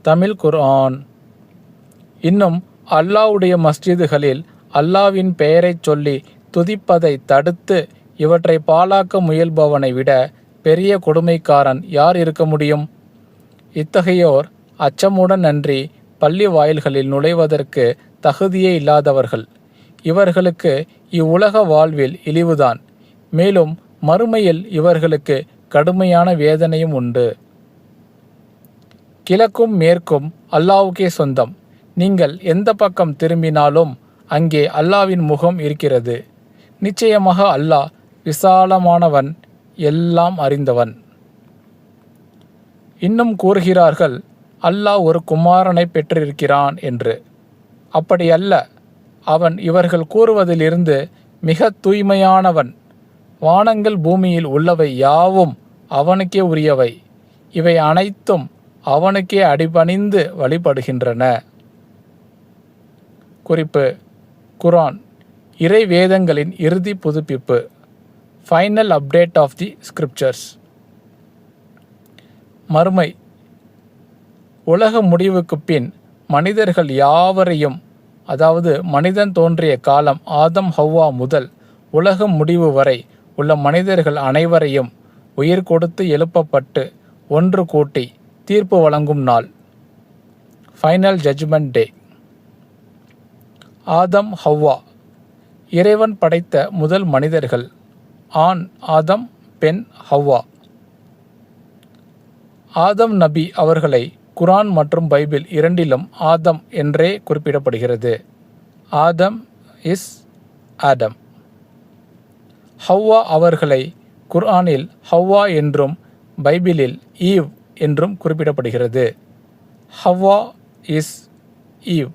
தமிழ் குர்ஆன். இன்னும் அல்லாஹ்வுடைய மஸ்ஜிதுகளில் அல்லாஹ்வின் பெயரைச் சொல்லி துதிப்பதை தடுத்து இவற்றை பாழாக்க முயல்பவனை விட பெரிய கொடுமைக்காரன் யார் இருக்க முடியும்? இத்தகையோர் அச்சமுடன் அன்றி பள்ளி வாயில்களில் நுழைவதற்கு தகுதியே இல்லாதவர்கள். இவர்களுக்கு இவ்வுலக வாழ்வில் இழிவுதான். மேலும் மறுமையில் இவர்களுக்கு கடுமையான வேதனையும் உண்டு. கிழக்கும் மேற்கும் அல்லாஹ்வுக்கே சொந்தம். நீங்கள் எந்த பக்கம் திரும்பினாலும் அங்கே அல்லாஹ்வின் முகம் இருக்கிறது. நிச்சயமாக அல்லாஹ் விசாலமானவன், எல்லாம் அறிந்தவன். இன்னும் கூறுகிறார்கள், அல்லாஹ் ஒரு குமாரனை பெற்றிருக்கிறான் என்று. அப்படி அல்ல. அவன் இவர்கள் கூறுவதிலிருந்து மிக தூய்மையானவன். வானங்கள் பூமியில் உள்ளவை யாவும் அவனுக்கே உரியவை. இவை அனைத்தும் அவனுக்கே அடிபணிந்து வழிபடுகின்றன. குறிப்பு: குர்ஆன் இறை வேதங்களின் இறுதி புதுப்பிப்பு. Final update of the scriptures. மறுமை. உலக முடிவுக்கு பின் மனிதர்கள் யாவரையும், அதாவது மனிதன் தோன்றிய காலம் ஆதம் ஹவ்வா முதல் உலக முடிவு வரை உள்ள மனிதர்கள் அனைவரையும் உயிர் கொடுத்து எழுப்பப்பட்டு ஒன்று கூட்டி தீர்ப்பு வழங்கும் நாள். ஃபைனல் ஜட்ஜ்மெண்ட் டே. ஆதம் ஹவ்வா இறைவன் படைத்த முதல் மனிதர்கள். ஆண் ஆதம், பெண் ஹவ்வா. ஆதம் நபி அவர்களை குர்ஆன் மற்றும் பைபிள் இரண்டிலும் ஆதம் என்றே குறிப்பிடப்படுகிறது. Adam is Adam. ஹவ்வா அவர்களை குர்ஆனில் ஹவ்வா என்றும் பைபிளில் ஈவ் என்றும் குறிப்பிடப்படுகிறது. Hawwa is eve.